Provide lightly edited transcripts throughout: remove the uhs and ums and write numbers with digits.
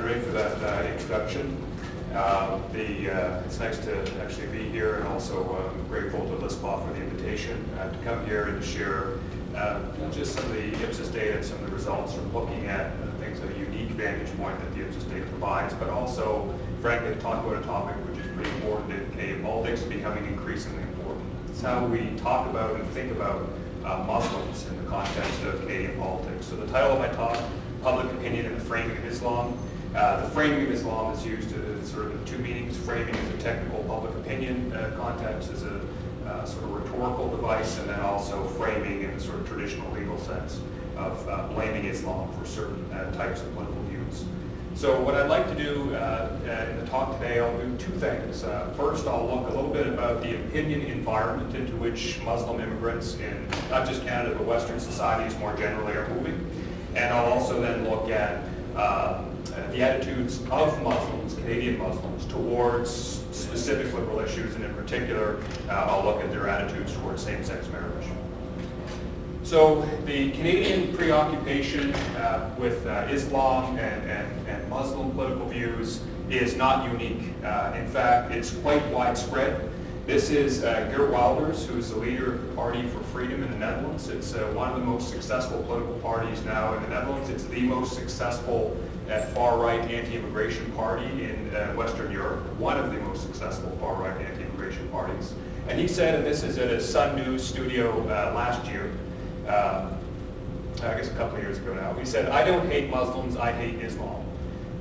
Andre, for that introduction. It's nice to actually be here, and also grateful to LISPA for the invitation to come here and to share not just some of the Ipsos data and some of the results from looking at things at a unique vantage point that the Ipsos data provides, but also, frankly, to talk about a topic which is pretty important in Canadian politics, becoming increasingly important. It's how we talk about and think about Muslims in the context of Canadian politics. So the title of my talk, Public Opinion and the Framing of Islam. The framing of Islam is used sort of in two meanings. Framing is a technical public opinion context, is a sort of rhetorical device, and then also framing in the sort of traditional legal sense of blaming Islam for certain types of political views. So what I'd like to do in the talk today, I'll do two things. First, I'll look a little bit about the opinion environment into which Muslim immigrants in not just Canada, but Western societies more generally are moving. And I'll also then look at the attitudes of Muslims, Canadian Muslims, towards specific liberal issues, and in particular, I'll look at their attitudes towards same-sex marriage. So the Canadian preoccupation with Islam and Muslim political views is not unique. In fact, it's quite widespread. This is Geert Wilders, who is the leader of the Party for Freedom in the Netherlands. It's one of the most successful political parties now in the Netherlands. It's the most successful far-right anti-immigration party in Western Europe, one of the most successful far-right anti-immigration parties. And he said, and this is at a Sun News studio last year, I guess a couple of years ago now, he said, "I don't hate Muslims, I hate Islam.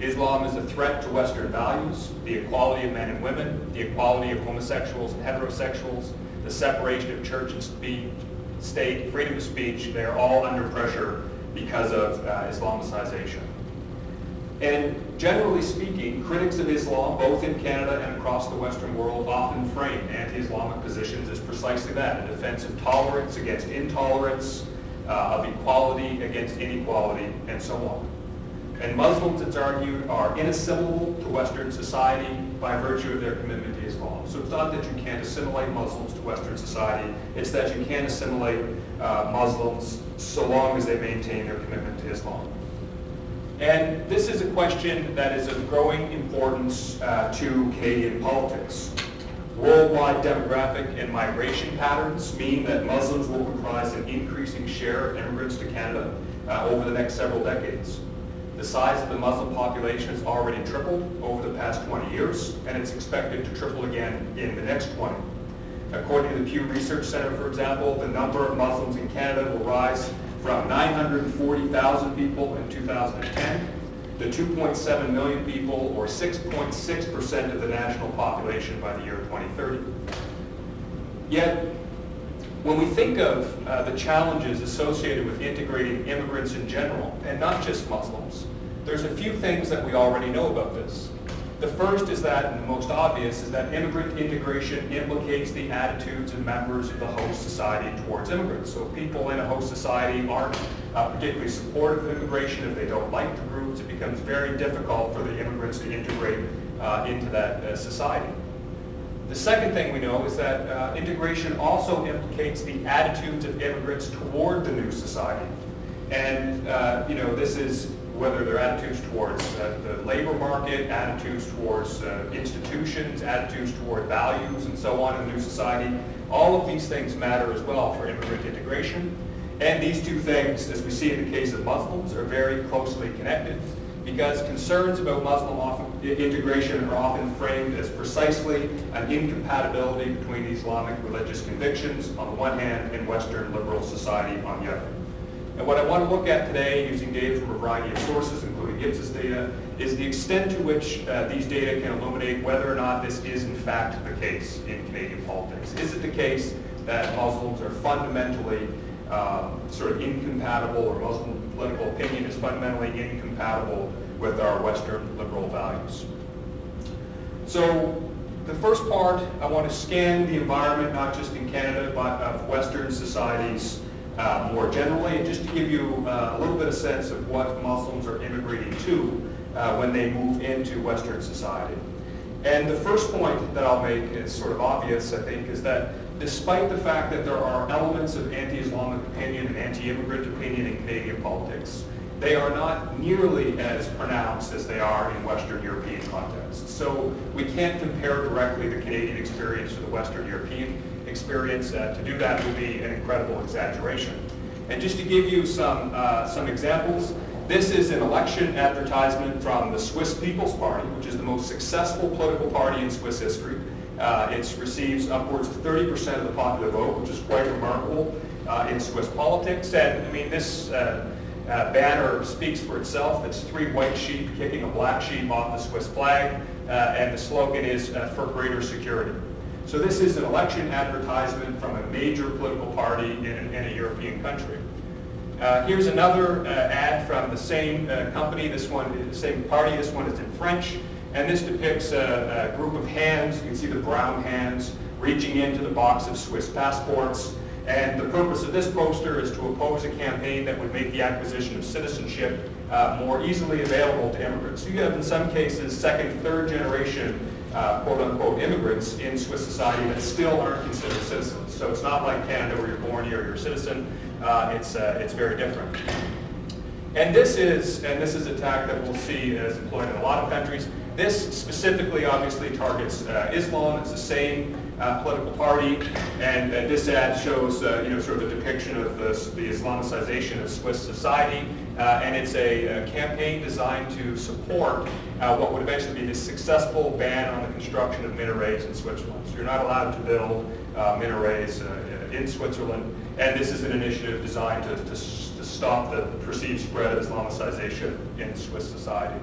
Islam is a threat to Western values, the equality of men and women, the equality of homosexuals and heterosexuals, the separation of church and state, freedom of speech. They are all under pressure because of Islamicization." And generally speaking, critics of Islam, both in Canada and across the Western world, often frame anti-Islamic positions as precisely that, a defense of tolerance against intolerance, of equality against inequality, and so on. And Muslims, it's argued, are inassimilable to Western society by virtue of their commitment to Islam. So it's not that you can't assimilate Muslims to Western society, it's that you can't assimilate Muslims so long as they maintain their commitment to Islam. And this is a question that is of growing importance to Canadian politics. Worldwide demographic and migration patterns mean that Muslims will comprise an increasing share of immigrants to Canada over the next several decades. The size of the Muslim population has already tripled over the past 20 years, and it's expected to triple again in the next 20. According to the Pew Research Center, for example, the number of Muslims in Canada will rise from 940,000 people in 2010 to 2.7 million people, or 6.6% of the national population by the year 2030. Yet, when we think of the challenges associated with integrating immigrants in general, and not just Muslims, there's a few things that we already know about this. The first is that, and the most obvious, is that immigrant integration implicates the attitudes of members of the host society towards immigrants. So if people in a host society aren't particularly supportive of immigration, if they don't like the groups, it becomes very difficult for the immigrants to integrate into that society. The second thing we know is that integration also implicates the attitudes of immigrants toward the new society. And this is whether their attitudes towards the labor market, attitudes towards institutions, attitudes toward values, and so on in the new society. All of these things matter as well for immigrant integration. And these two things, as we see in the case of Muslims, are very closely connected, because concerns about Muslim integration are often framed as precisely an incompatibility between Islamic religious convictions on the one hand and Western liberal society on the other. And what I want to look at today, using data from a variety of sources, including Ipsos data, is the extent to which these data can illuminate whether or not this is in fact the case in Canadian politics. Is it the case that Muslims are fundamentally sort of incompatible, or Muslim political opinion is fundamentally incompatible with our Western liberal values? So the first part, I want to scan the environment, not just in Canada, but of Western societies more generally, and just to give you a little bit of sense of what Muslims are immigrating to when they move into Western society. And the first point that I'll make is sort of obvious, I think, is that despite the fact that there are elements of anti-Islamic opinion and anti-immigrant opinion in Canadian politics, they are not nearly as pronounced as they are in Western European contexts. So we can't compare directly the Canadian experience to the Western European experience. To do that would be an incredible exaggeration. And just to give you some examples, this is an election advertisement from the Swiss People's Party, which is the most successful political party in Swiss history. It receives upwards of 30% of the popular vote, which is quite remarkable in Swiss politics. And I mean, this banner speaks for itself. It's 3 white sheep kicking a black sheep off the Swiss flag, and the slogan is for greater security. So this is an election advertisement from a major political party in a European country. Here's another ad from the same company. This one is the same party. This one is in French. And this depicts a group of hands. You can see the brown hands reaching into the box of Swiss passports. And the purpose of this poster is to oppose a campaign that would make the acquisition of citizenship more easily available to immigrants. So you have, in some cases, second, third generation quote-unquote immigrants in Swiss society that still aren't considered citizens. So it's not like Canada where you're born here, you're a citizen. It's very different. And this is a tack that we'll see as employed in a lot of countries. This specifically obviously targets Islam. It's the same political party, and this ad shows sort of a depiction of the Islamicization of Swiss society, and it's a campaign designed to support what would eventually be the successful ban on the construction of minarets in Switzerland. So you're not allowed to build minarets in Switzerland, and this is an initiative designed to stop the perceived spread of Islamicization in Swiss society.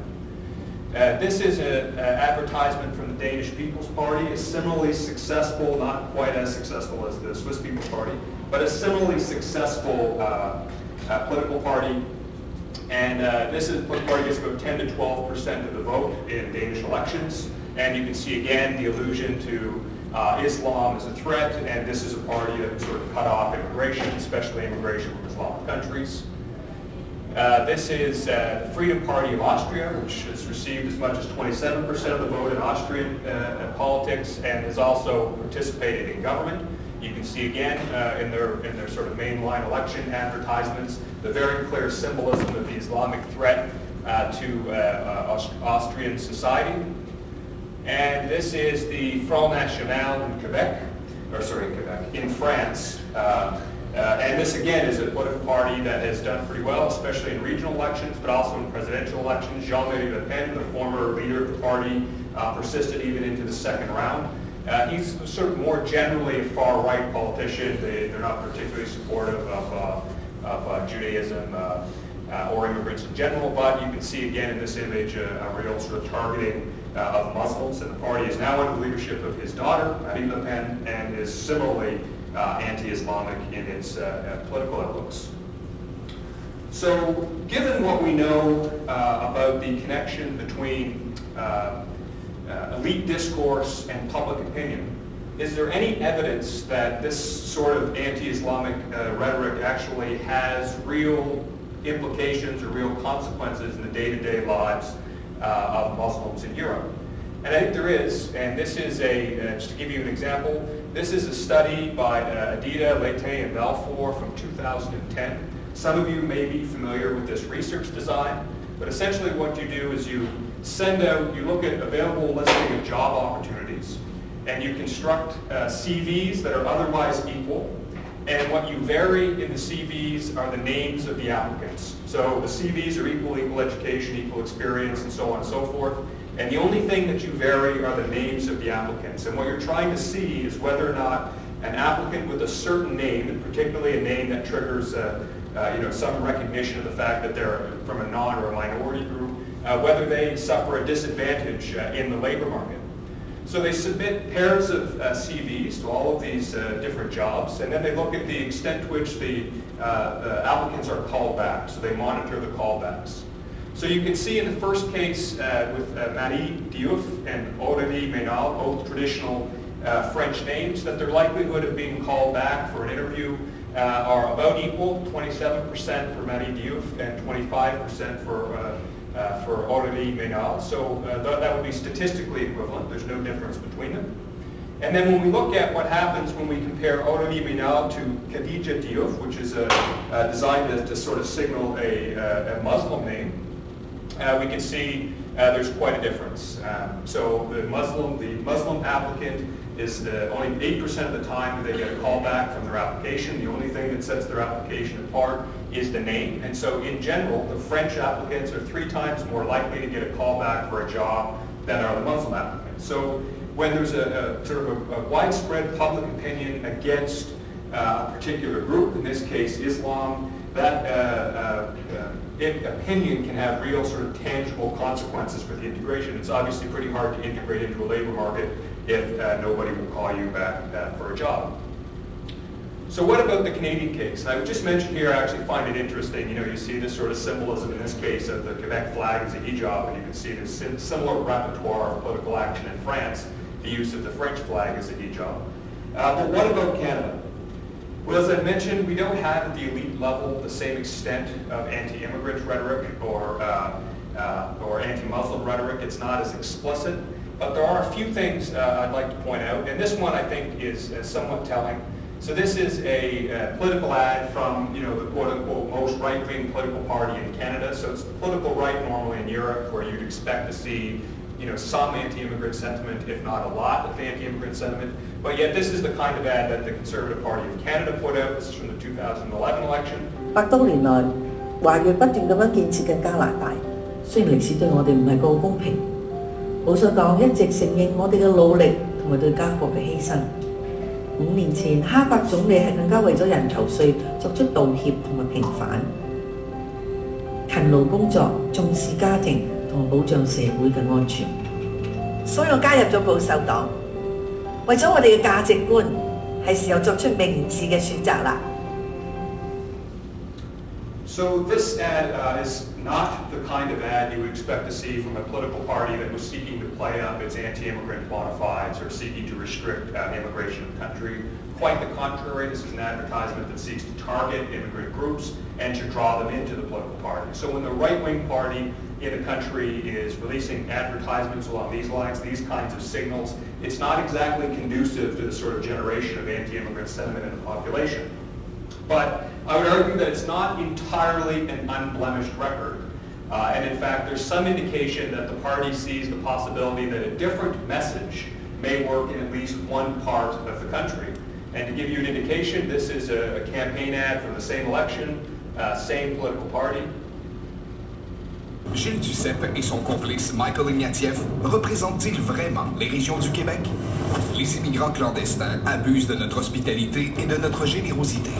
This is an advertisement from the Danish People's Party, a similarly successful, not quite as successful as the Swiss People's Party, but a similarly successful political party. And this is a political party gets about 10 to 12% of the vote in Danish elections. And you can see again the allusion to Islam as a threat, and this is a party that would sort of cut off immigration, especially immigration from Islamic countries. This is the Freedom Party of Austria, which has received as much as 27% of the vote in Austrian politics and has also participated in government. You can see again in their sort of mainline election advertisements the very clear symbolism of the Islamic threat to Austrian society. And this is the Front National in France. And this, again, is a political party that has done pretty well, especially in regional elections, but also in presidential elections. Jean-Marie Le Pen, the former leader of the party, persisted even into the second round. He's sort of more generally a far-right politician. They're not particularly supportive of Judaism or immigrants in general, but you can see again in this image a real sort of targeting of Muslims. And the party is now under the leadership of his daughter, Marine Le Pen, and is similarly anti-Islamic in its political outlooks. So, given what we know about the connection between elite discourse and public opinion, is there any evidence that this sort of anti-Islamic rhetoric actually has real implications or real consequences in the day-to-day lives of Muslims in Europe? And I think there is, and this is just to give you an example, this is a study by Adida, Leite, and Balfour from 2010. Some of you may be familiar with this research design, but essentially what you do is you look at available listing of job opportunities, and you construct CVs that are otherwise equal, and what you vary in the CVs are the names of the applicants. So the CVs are equal education, equal experience, and so on and so forth. And the only thing that you vary are the names of the applicants. And what you're trying to see is whether or not an applicant with a certain name, and particularly a name that triggers some recognition of the fact that they're from a non or a minority group, whether they suffer a disadvantage in the labor market. So they submit pairs of CVs to all of these different jobs, and then they look at the extent to which the applicants are called back. So they monitor the callbacks. So you can see in the first case with Marie Diouf and Aurélie Ménal, both traditional French names, that their likelihood of being called back for an interview are about equal, 27% for Marie Diouf and 25% for Aurélie Ménal. So that would be statistically equivalent. There's no difference between them. And then when we look at what happens when we compare Orami Minal to Khadija Diouf, which is designed to sort of signal a Muslim name, we can see there's quite a difference. So the Muslim applicant is only 8% of the time do they get a call back from their application. The only thing that sets their application apart is the name. And so in general, the French applicants are 3 times more likely to get a call back for a job than are the Muslim applicants. So when there's a sort of a widespread public opinion against a particular group, in this case Islam, that opinion can have real sort of tangible consequences for the integration. It's obviously pretty hard to integrate into a labor market if nobody will call you back for a job. So what about the Canadian case? And I would just mention here, I actually find it interesting, you see this sort of symbolism in this case of the Quebec flag as a hijab, and you can see this similar repertoire of political action in France, the use of the French flag as a hijab. But what about Canada? Well, as I mentioned, we don't have at the elite level the same extent of anti-immigrant rhetoric or anti-Muslim rhetoric. It's not as explicit, but there are a few things I'd like to point out, and this one I think is somewhat telling. So this is a political ad from the quote-unquote most right-wing political party in Canada. So it's the political right normally in Europe, where you'd expect to see some anti-immigrant sentiment, if not a lot of anti-immigrant sentiment. But yet this is the kind of ad that the Conservative Party of Canada put out. This is from the 2011 election. 百多年來，華裔不斷咁樣建設緊加拿大，雖然歷史對我哋唔係個公平，保守黨一直承認我哋嘅努力同埋對家國嘅犧牲。5年前，哈伯總理係更加為咗人頭稅作出道歉同埋平反。勤勞工作，重視家庭同保障社會嘅安全。所以我加入咗保守黨，為咗我哋嘅價值觀，係時候作出明智嘅選擇啦。So this ad is not the kind of ad you would expect to see from a political party that was seeking to play up its anti-immigrant bona fides or seeking to restrict immigration in the country. Quite the contrary, this is an advertisement that seeks to target immigrant groups and to draw them into the political party. So when the right-wing party in the country is releasing advertisements along these lines, these kinds of signals, it's not exactly conducive to the sort of generation of anti-immigrant sentiment in the population. But I would argue that it's not entirely an unblemished record. And in fact, there's some indication that the party sees the possibility that a different message may work in at least one part of the country. And to give you an indication, this is a campaign ad from the same election, same political party. Gilles Duceppe et son complice Michael Ignatieff représentent-ils vraiment les régions du Québec? Les immigrants clandestins abusent de notre hospitalité et de notre générosité.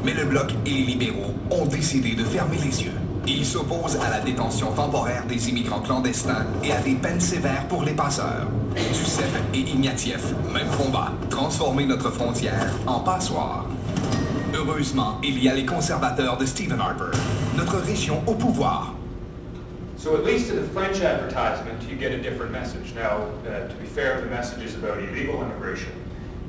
Mais le Bloc et les libéraux ont décidé de fermer les yeux. Ils s'opposent à la détention temporaire des immigrants clandestins et à des peines sévères pour les passeurs. Duceppe et Ignatieff, même combat, transformer notre frontière en passoire. Heureusement, il y a les conservateurs de Stephen Harper, notre région au pouvoir. So at least in the French advertisement, you get a different message. Now, to be fair, the message is about illegal immigration.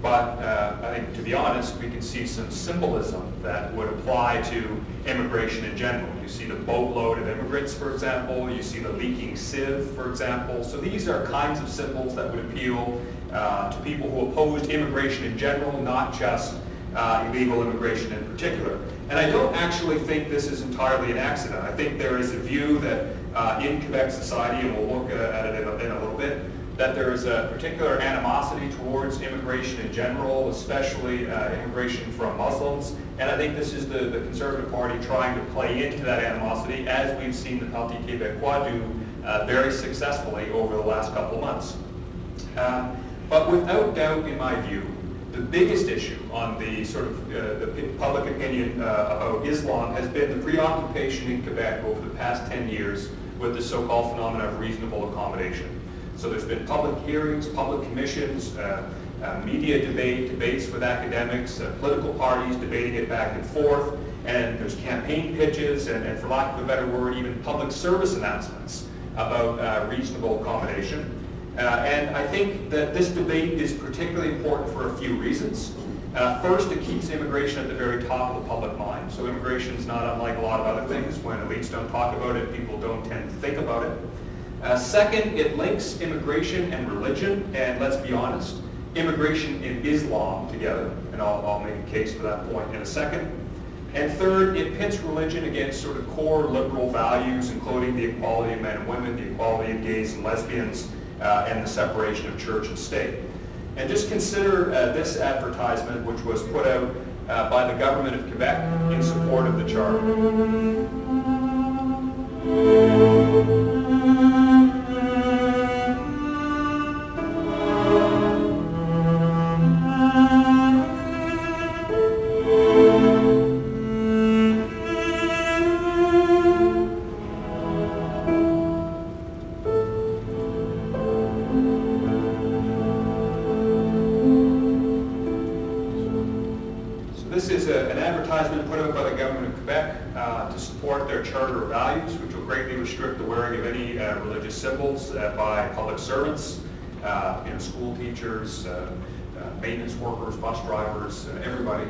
But I think, to be honest, we can see some symbolism that would apply to immigration in general. You see the boatload of immigrants, for example. You see the leaking sieve, for example. So these are kinds of symbols that would appeal to people who opposed immigration in general, not just illegal immigration in particular. And I don't actually think this is entirely an accident. I think there is a view that in Quebec society, and we'll look at it in a little bit, that there is a particular animosity towards immigration in general, especially immigration from Muslims. And I think this is the Conservative Party trying to play into that animosity, as we've seen the Parti Québécois do very successfully over the last couple of months. But without doubt, in my view, the biggest issue on the sort of the public opinion about Islam has been the preoccupation in Quebec over the past 10 years with the so-called phenomenon of reasonable accommodation. So there's been public hearings, public commissions, media debates with academics, political parties debating it back and forth, and there's campaign pitches, and for lack of a better word, even public service announcements about reasonable accommodation. And I think that this debate is particularly important for a few reasons. First, it keeps immigration at the very top of the public mind. So immigration is not unlike a lot of other things. When elites don't talk about it, people don't tend to think about it. Second, it links immigration and religion, and let's be honest, immigration and Islam together, and I'll make a case for that point in a second. And third, it pits religion against sort of core liberal values, including the equality of men and women, the equality of gays and lesbians, and the separation of church and state. And just consider this advertisement, which was put out by the government of Quebec in support of the charter. This is an advertisement put out by the government of Quebec to support their charter of values, which will greatly restrict the wearing of any religious symbols by public servants, school teachers, maintenance workers, bus drivers, everybody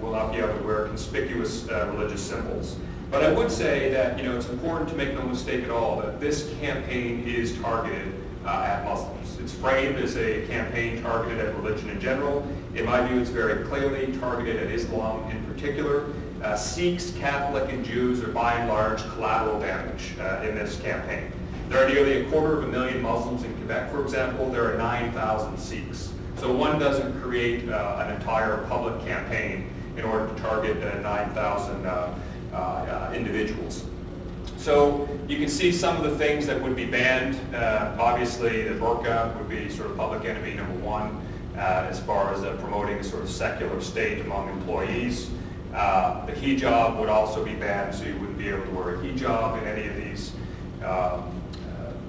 will not be able to wear conspicuous religious symbols. But I would say that it's important to make no mistake at all that this campaign is targeted at Muslims. It's framed as a campaign targeted at religion in general. In my view, it's very clearly targeted at Islam in particular. Sikhs, Catholic, and Jews are by and large collateral damage in this campaign. There are nearly 250,000 Muslims in Quebec, for example. There are 9,000 Sikhs. So one doesn't create an entire public campaign in order to target 9,000 individuals. So you can see some of the things that would be banned. Obviously, the burqa would be sort of public enemy number one as far as promoting a sort of secular state among employees. The hijab would also be banned, so you wouldn't be able to wear a hijab in any of these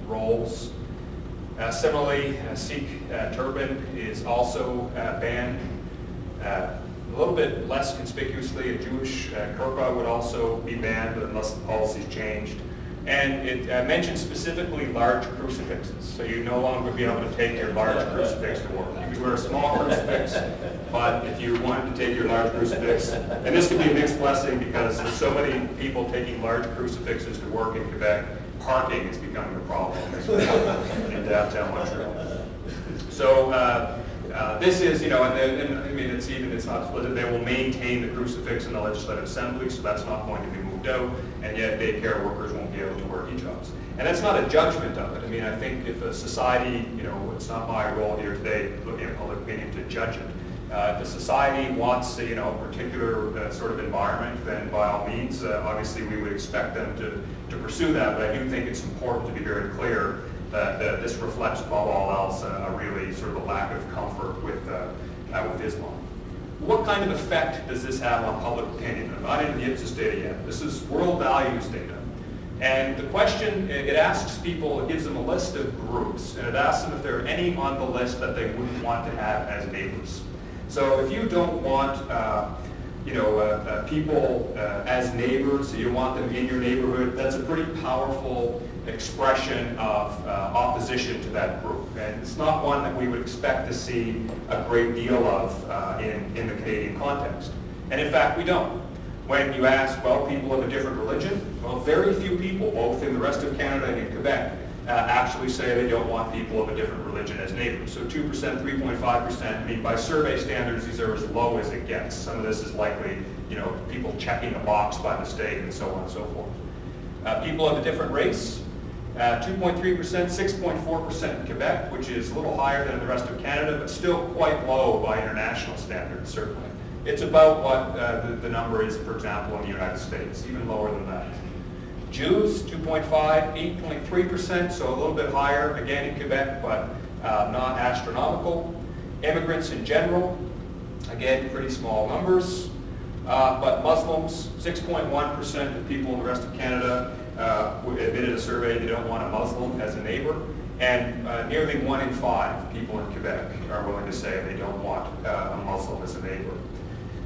roles. Similarly, Sikh turban is also banned. A little bit less conspicuously, a Jewish kippah would also be banned unless the policy's changed. And it mentions specifically large crucifixes, so you no longer would be able to take your large crucifix to work. You could wear a small crucifix, but if you wanted to take your large crucifix, and this could be a mixed blessing because there's so many people taking large crucifixes to work in Quebec, parking is becoming a problem in downtown Montreal. So this is, and I mean, it's not split. They will maintain the crucifix in the Legislative Assembly, so that's not going to be moved out, and yet daycare workers won't be able to wear hijabs. And that's not a judgment of it. I mean, I think if a society, it's not my role here today looking at public opinion to judge it. If a society wants a particular sort of environment, then by all means, obviously we would expect them to pursue that, but I do think it's important to be very clear that this reflects above all else a really sort of a lack of comfort with Islam. What kind of effect does this have on public opinion? I'm not into the Ipsos data yet. This is world values data. And the question, it asks people, it gives them a list of groups, and it asks them if there are any on the list that they wouldn't want to have as neighbors. So if you don't want people as neighbors, you want them in your neighborhood, that's a pretty powerful expression of opposition to that group. And it's not one that we would expect to see a great deal of in the Canadian context. And in fact, we don't. When you ask, well, people of a different religion, well, very few people, both in the rest of Canada and in Quebec, actually say they don't want people of a different religion as neighbors. So 2%, 3.5%, I mean, by survey standards, these are as low as it gets. Some of this is likely, people checking a box by mistake and so on and so forth. People of a different race, 2.3%, 6.4% in Quebec, which is a little higher than in the rest of Canada, but still quite low by international standards, certainly. It's about what the number is, for example, in the United States, even lower than that. Jews, 2.5, 8.3%, so a little bit higher, again in Quebec, but not astronomical. Immigrants in general, again, pretty small numbers. But Muslims, 6.1% of people in the rest of Canada admitted a survey they don't want a Muslim as a neighbor. And nearly 1 in 5 people in Quebec are willing to say they don't want a Muslim as a neighbor.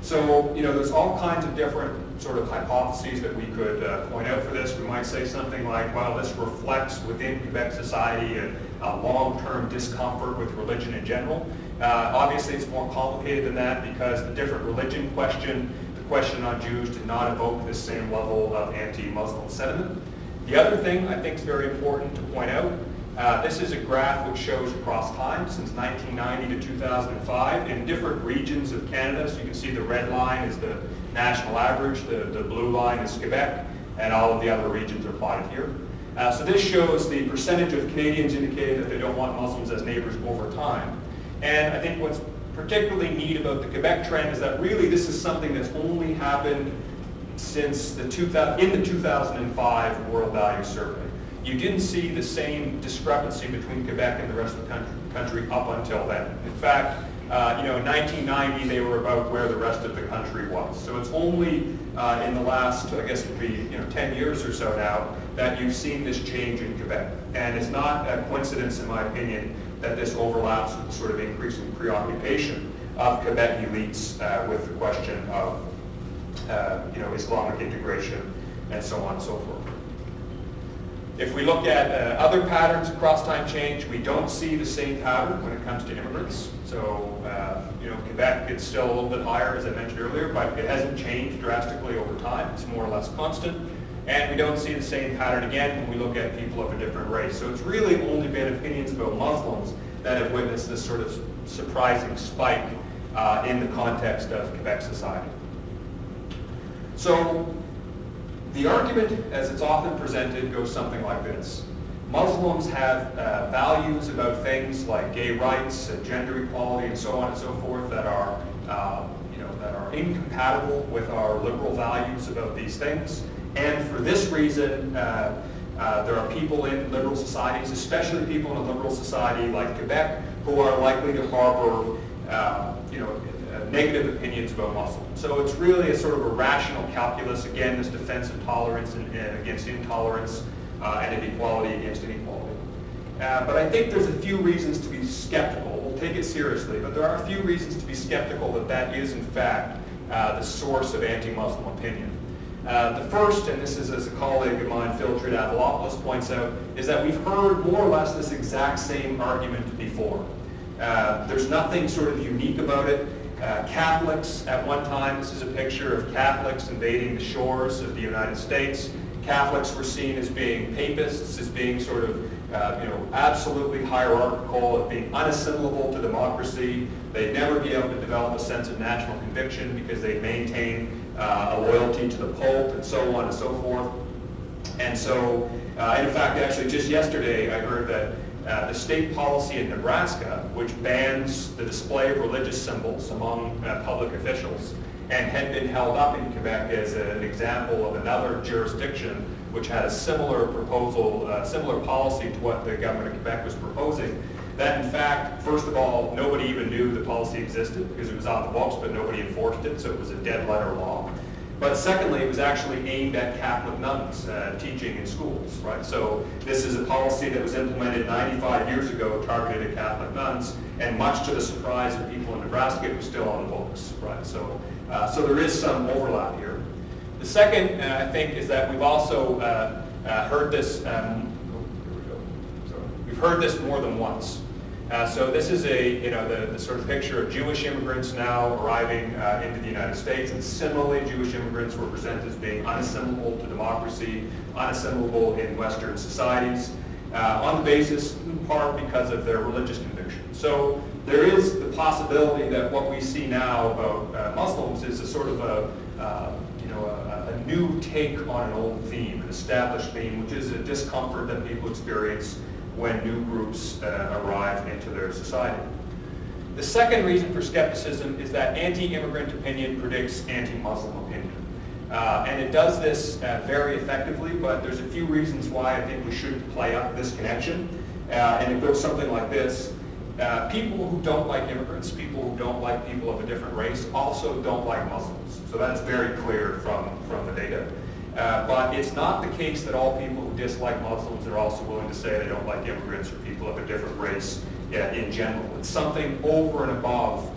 So, there's all kinds of different sort of hypotheses that we could point out for this. We might say something like, well, this reflects within Quebec society a long-term discomfort with religion in general. Obviously, it's more complicated than that because the different religion question, the question on Jews, did not evoke the same level of anti-Muslim sentiment. The other thing I think is very important to point out This is a graph which shows across time, since 1990 to 2005, in different regions of Canada. So you can see the red line is the national average, the blue line is Quebec, and all of the other regions are plotted here. So this shows the percentage of Canadians indicating that they don't want Muslims as neighbors over time. And I think what's particularly neat about the Quebec trend is that really this is something that's only happened since in the 2005 World Values Survey. You didn't see the same discrepancy between Quebec and the rest of the country up until then. In fact, in 1990 they were about where the rest of the country was. So it's only in the last, I guess it would be 10 years or so now, that you've seen this change in Quebec. And it's not a coincidence, in my opinion, that this overlaps with the sort of increasing preoccupation of Quebec elites with the question of Islamic integration and so on and so forth. If we look at other patterns across time change, we don't see the same pattern when it comes to immigrants. So, Quebec, it's still a little bit higher, as I mentioned earlier, but it hasn't changed drastically over time. It's more or less constant. And we don't see the same pattern again when we look at people of a different race. So it's really only been opinions about Muslims that have witnessed this sort of surprising spike in the context of Quebec society. So the argument, as it's often presented, goes something like this. Muslims have values about things like gay rights and gender equality and so on and so forth that are incompatible with our liberal values about these things. And for this reason, there are people in liberal societies, especially people in a liberal society like Quebec, who are likely to harbor negative opinions about Muslims. So it's really a sort of a rational calculus, again, this defense of tolerance against intolerance and inequality against inequality. But I think there's a few reasons to be skeptical. We'll take it seriously, but there are a few reasons to be skeptical that that is, in fact, the source of anti-Muslim opinion. The first, and this is as a colleague of mine, Phil Tridavallopoulos, points out, is that we've heard more or less this exact same argument before. There's nothing sort of unique about it. Catholics, at one time, this is a picture of Catholics invading the shores of the United States. Catholics were seen as being papists, as being sort of, absolutely hierarchical, as being unassimilable to democracy. They'd never be able to develop a sense of national conviction because they maintain a loyalty to the Pope and so on and so forth. And so, in fact, actually just yesterday I heard that the state policy in Nebraska, which bans the display of religious symbols among public officials, and had been held up in Quebec as an example of another jurisdiction which had a similar proposal, similar policy to what the government of Quebec was proposing, that in fact, first of all, nobody even knew the policy existed because it was on the books, but nobody enforced it, so it was a dead letter law. But secondly, it was actually aimed at Catholic nuns teaching in schools, right? So this is a policy that was implemented 95 years ago, targeted at Catholic nuns, and much to the surprise of people in Nebraska, it was still on the books, right? So, so there is some overlap here. The second, I think, is that we've also heard this. We've heard this more than once. So this is the sort of picture of Jewish immigrants now arriving into the United States, and similarly Jewish immigrants were presented as being unassimilable to democracy, unassimilable in Western societies, on the basis, in part, because of their religious conviction. So there is the possibility that what we see now about Muslims is a sort of a new take on an old theme, an established theme, which is a discomfort that people experience when new groups arrive into their society. The second reason for skepticism is that anti-immigrant opinion predicts anti-Muslim opinion. And it does this very effectively, but there's a few reasons why I think we shouldn't play up this connection. And it goes something like this. People who don't like immigrants, people who don't like people of a different race, also don't like Muslims. So that's very clear from the data. But it's not the case that all people who dislike Muslims are also willing to say they don't like immigrants or people of a different race in general. It's something over and above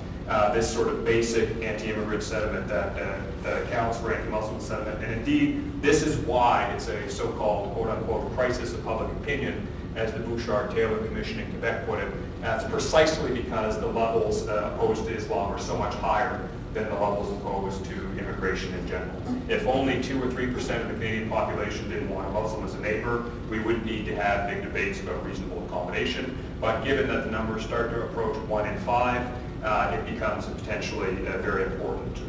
this sort of basic anti-immigrant sentiment that accounts for anti-Muslim sentiment. And indeed, this is why it's a so-called quote-unquote crisis of public opinion, as the Bouchard-Taylor Commission in Quebec put it. It's precisely because the levels opposed to Islam are so much higher than the levels opposed to immigration in general. If only 2 or 3% of the Canadian population didn't want a Muslim as a neighbor, we wouldn't need to have big debates about reasonable accommodation. But given that the numbers start to approach 1 in 5, it becomes potentially a very important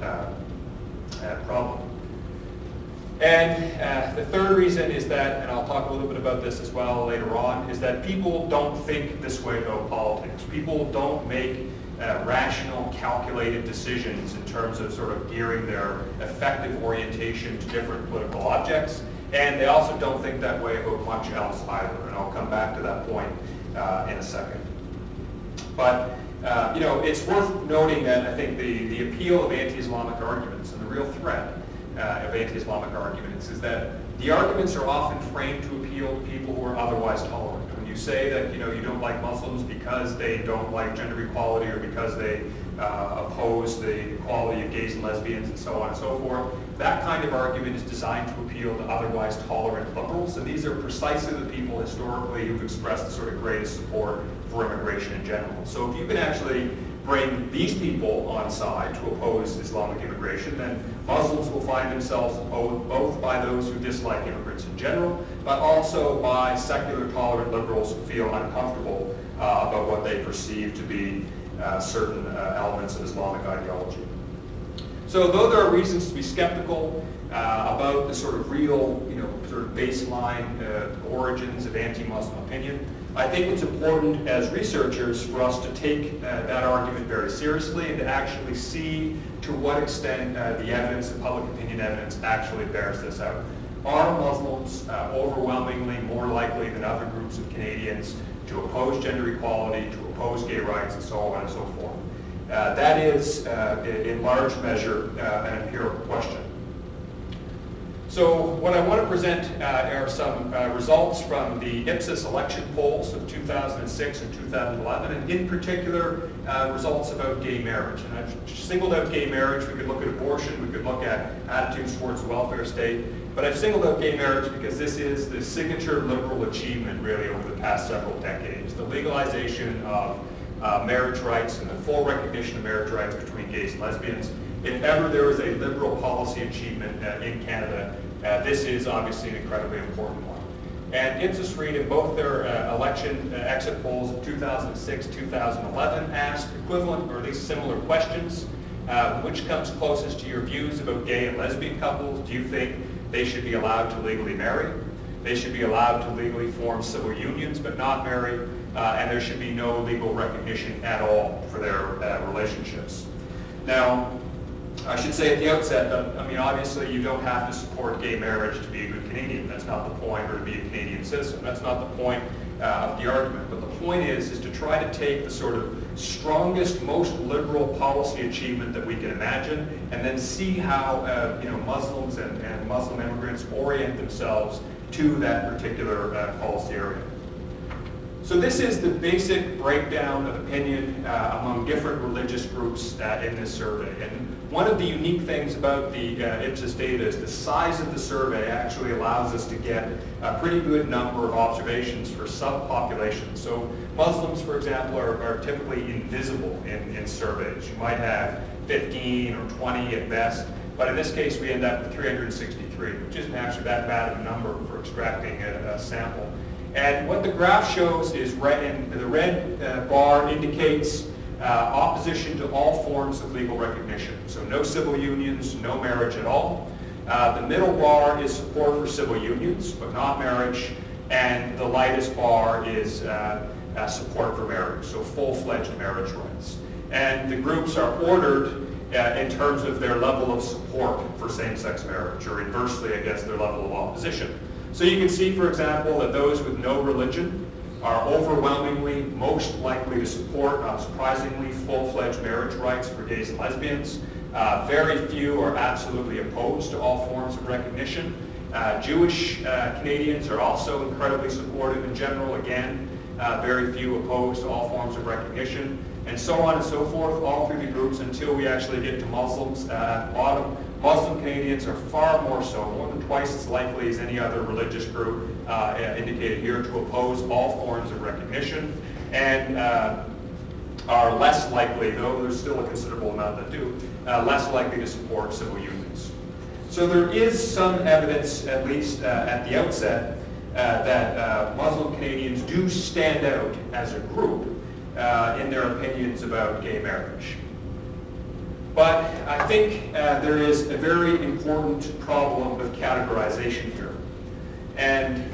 problem. And the third reason is that, and I'll talk a little bit about this as well later on, is that people don't think this way about politics. People don't make rational, calculated decisions in terms of sort of gearing their effective orientation to different political objects. And they also don't think that way about much else either. And I'll come back to that point in a second. But you know, it's worth noting that I think the appeal of anti-Islamic arguments and the real threat of anti-Islamic arguments is that the arguments are often framed to appeal to people who are otherwise tolerant. When you say that you don't like Muslims because they don't like gender equality or because they oppose the equality of gays and lesbians and so on and so forth, that kind of argument is designed to appeal to otherwise tolerant liberals, and these are precisely the people historically who've expressed the sort of greatest support for immigration in general. So if you can actually bring these people on side to oppose Islamic immigration, then Muslims will find themselves opposed both by those who dislike immigrants in general, but also by secular tolerant liberals who feel uncomfortable about what they perceive to be certain elements of Islamic ideology. So though there are reasons to be skeptical about the sort of real, sort of baseline origins of anti-Muslim opinion, I think it's important as researchers for us to take that argument very seriously and to actually see to what extent the evidence, the public opinion evidence, actually bears this out. Are Muslims overwhelmingly more likely than other groups of Canadians to oppose gender equality, to oppose gay rights, and so on and so forth? That is, in large measure, an empirical question. So what I want to present are some results from the Ipsos election polls of 2006 and 2011, and in particular, results about gay marriage. And I've singled out gay marriage. We could look at abortion. We could look at attitudes towards the welfare state. But I've singled out gay marriage because this is the signature liberal achievement, really, over the past several decades. The legalization of marriage rights and the full recognition of marriage rights between gays and lesbians. If ever there was a liberal policy achievement in Canada, this is obviously an incredibly important one. And Ipsos Reid, in both their election exit polls of 2006, 2011, asked equivalent or at least similar questions. Which comes closest to your views about gay and lesbian couples? Do you think they should be allowed to legally marry? They should be allowed to legally form civil unions but not marry? And there should be no legal recognition at all for their relationships. Now, I should say at the outset that, I mean, obviously you don't have to support gay marriage to be a good Canadian. That's not the point, or to be a Canadian citizen. That's not the point of the argument. But the point is to try to take the sort of strongest, most liberal policy achievement that we can imagine, and then see how Muslims and Muslim immigrants orient themselves to that particular policy area. So this is the basic breakdown of opinion among different religious groups in this survey. And one of the unique things about the Ipsos data is the size of the survey actually allows us to get a pretty good number of observations for subpopulations. So Muslims, for example, are typically invisible in surveys. You might have 15 or 20 at best, but in this case we end up with 363, which isn't actually that bad of a number for extracting a sample. And what the graph shows is the red bar indicates opposition to all forms of legal recognition. So no civil unions, no marriage at all. The middle bar is support for civil unions, but not marriage. And the lightest bar is support for marriage, so full-fledged marriage rights. And the groups are ordered in terms of their level of support for same-sex marriage, or inversely, I guess, their level of opposition. So you can see, for example, that those with no religion are overwhelmingly most likely to support, not surprisingly, full-fledged marriage rights for gays and lesbians. Very few are absolutely opposed to all forms of recognition. Jewish Canadians are also incredibly supportive in general. Again, very few opposed to all forms of recognition. And so on and so forth, all through the groups until we actually get to Muslims at the bottom. Muslim Canadians are far more so, more than twice as likely as any other religious group indicated here, to oppose all forms of recognition. And are less likely, though there's still a considerable amount that do, less likely to support civil unions. So there is some evidence, at least at the outset, that Muslim Canadians do stand out as a group in their opinions about gay marriage. But I think there is a very important problem with categorization here. And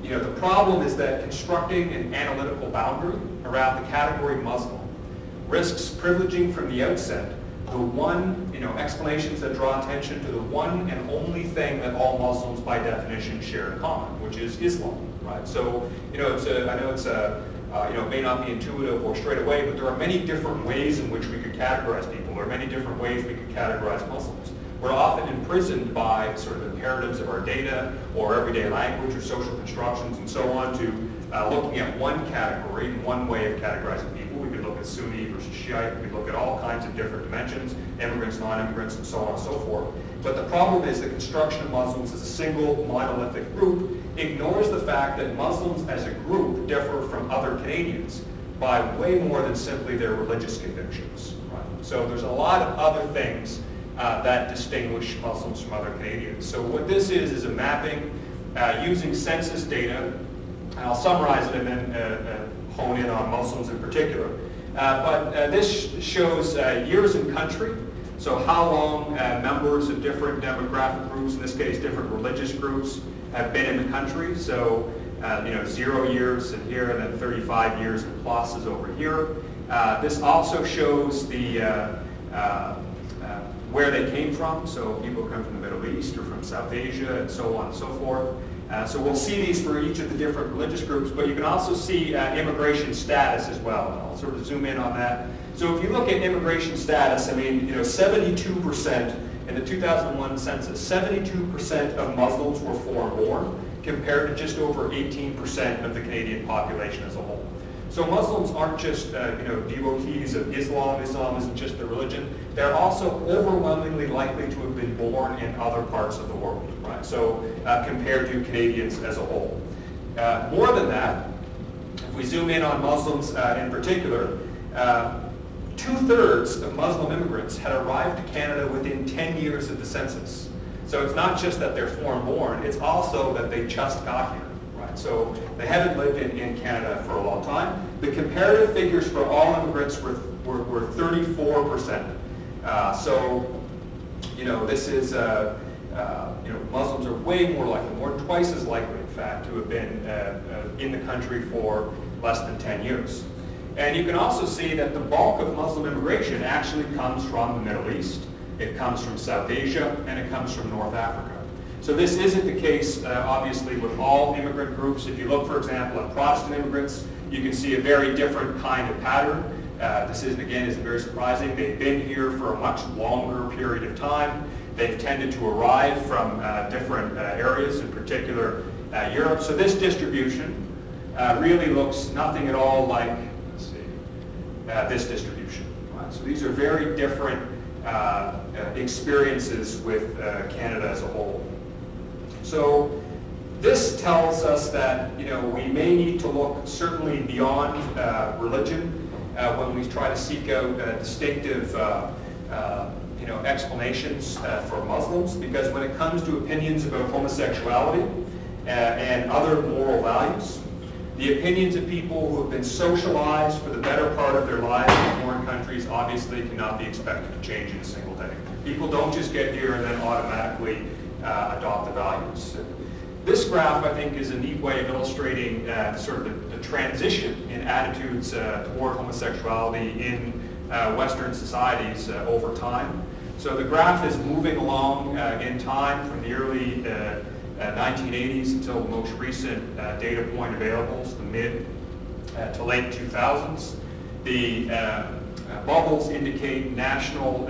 the problem is that constructing an analytical boundary around the category Muslim risks privileging from the outset the one, explanations that draw attention to the one and only thing that all Muslims by definition share in common, which is Islam, right? So, I know it's it may not be intuitive or straight away, but there are many different ways in which we could categorize people. There are many different ways we could categorize Muslims. We're often imprisoned by sort of imperatives of our data or everyday language or social constructions and so on to looking at one category, one way of categorizing people. We could look at Sunni versus Shiite. We could look at all kinds of different dimensions, immigrants, non-immigrants, and so on and so forth. But the problem is the construction of Muslims as a single monolithic group ignores the fact that Muslims as a group differ from other Canadians by way more than simply their religious convictions. Right? So there's a lot of other things that distinguish Muslims from other Canadians. So what this is a mapping using census data, and I'll summarize it and then hone in on Muslims in particular. But this shows years in country, so how long members of different demographic groups, in this case different religious groups, have been in the country. So 0 years in here, and then 35 years and plus is over here. This also shows the where they came from, so people come from the Middle East or from South Asia and so on and so forth. So we'll see these for each of the different religious groups, but you can also see immigration status as well. And I'll sort of zoom in on that. So if you look at immigration status, 72% in the 2001 census, 72% of Muslims were foreign-born, compared to just over 18% of the Canadian population as a whole. So Muslims aren't just devotees of Islam. Islam isn't just their religion. They're also overwhelmingly likely to have been born in other parts of the world, right? So compared to Canadians as a whole. More than that, if we zoom in on Muslims in particular, 2/3 of Muslim immigrants had arrived to Canada within 10 years of the census. So it's not just that they're foreign-born, it's also that they just got here. So they haven't lived in Canada for a long time. The comparative figures for all immigrants were 34%. This is, Muslims are way more likely, more than twice as likely, in fact, to have been in the country for less than 10 years. And you can also see that the bulk of Muslim immigration actually comes from the Middle East, it comes from South Asia, and it comes from North Africa. So this isn't the case, obviously, with all immigrant groups. If you look, for example, at Protestant immigrants, you can see a very different kind of pattern. This isn't very surprising. They've been here for a much longer period of time. They've tended to arrive from different areas, in particular Europe. So this distribution really looks nothing at all like, this distribution. Right? So these are very different experiences with Canada as a whole. So this tells us that we may need to look certainly beyond religion when we try to seek out distinctive explanations for Muslims, because when it comes to opinions about homosexuality and other moral values, the opinions of people who have been socialized for the better part of their lives in foreign countries obviously cannot be expected to change in a single day. People don't just get here and then automatically adopt the values. This graph, I think, is a neat way of illustrating sort of the transition in attitudes toward homosexuality in Western societies over time. So the graph is moving along in time from the early 1980s until the most recent data point available, so the mid to late 2000s. The bubbles indicate national,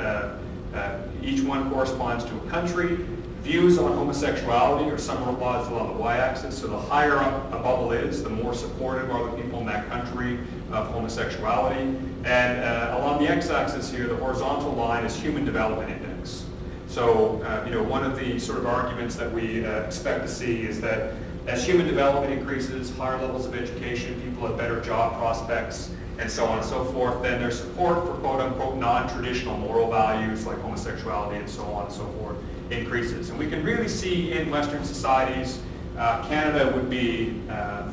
each one corresponds to a country. Views on homosexuality are summarized along the y-axis, so the higher up a bubble is, the more supportive are the people in that country of homosexuality. And along the x-axis here, the horizontal line is Human Development Index. So, one of the sort of arguments that we expect to see is that as human development increases, higher levels of education, people have better job prospects, and so on and so forth, then their support for quote-unquote non-traditional moral values like homosexuality and so on and so forth increases. And we can really see in Western societies, Canada would be, I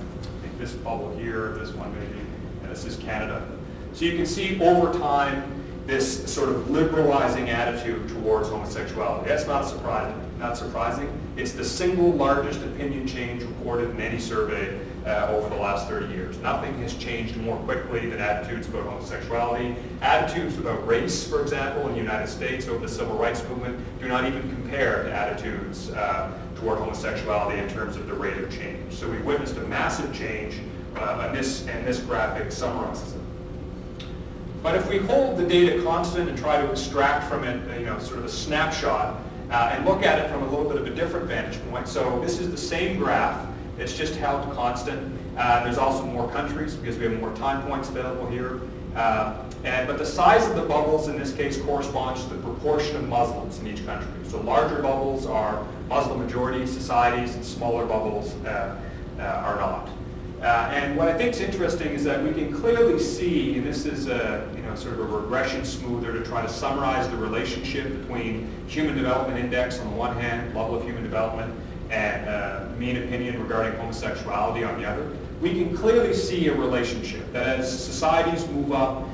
think this bubble here, this one maybe, and this is Canada. So you can see over time this sort of liberalizing attitude towards homosexuality. That's not surprising. It's the single largest opinion change recorded in any survey over the last 30 years. Nothing has changed more quickly than attitudes about homosexuality. Attitudes about race, for example, in the United States over the Civil Rights Movement do not even compare to attitudes toward homosexuality in terms of the rate of change. So we witnessed a massive change, and this graphic summarizes it. But if we hold the data constant and try to extract from it, sort of a snapshot, and look at it from a little bit of a different vantage point. So this is the same graph. It's just held constant. There's also more countries because we have more time points available here. But the size of the bubbles in this case corresponds to the proportion of Muslims in each country. So larger bubbles are Muslim majority societies, and smaller bubbles are not. And what I think is interesting is that we can clearly see, and this is sort of a regression smoother to try to summarize the relationship between Human Development Index on the one hand, level of human development, and mean opinion regarding homosexuality on the other. We can clearly see a relationship that as societies move up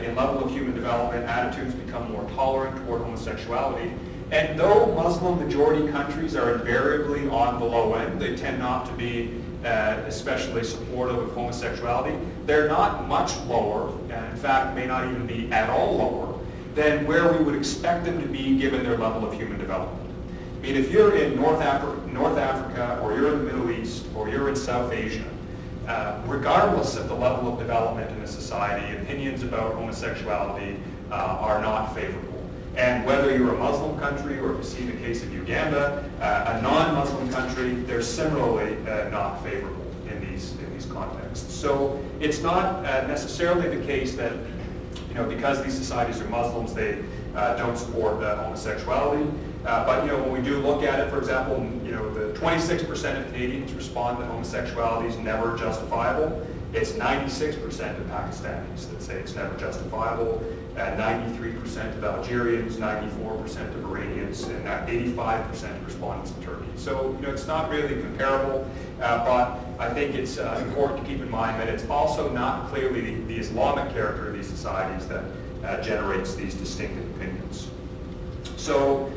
in level of human development, attitudes become more tolerant toward homosexuality. And though Muslim majority countries are invariably on the low end, they tend not to be especially supportive of homosexuality, they're not much lower, and in fact may not even be at all lower, than where we would expect them to be given their level of human development. I mean, if you're in North Africa, or you're in the Middle East, or you're in South Asia, regardless of the level of development in a society, opinions about homosexuality are not favorable. And whether you're a Muslim country, or if you see the case of Uganda, a non-Muslim country, they're similarly not favorable in these contexts. So it's not necessarily the case that because these societies are Muslims, they don't support homosexuality. But when we do look at it, for example, the 26% of Canadians respond that homosexuality is never justifiable. It's 96% of Pakistanis that say it's never justifiable, 93% of Algerians, 94% of Iranians, and 85% of respondents in Turkey. So it's not really comparable, but I think it's important to keep in mind that it's also not clearly the Islamic character of these societies that generates these distinctive opinions. So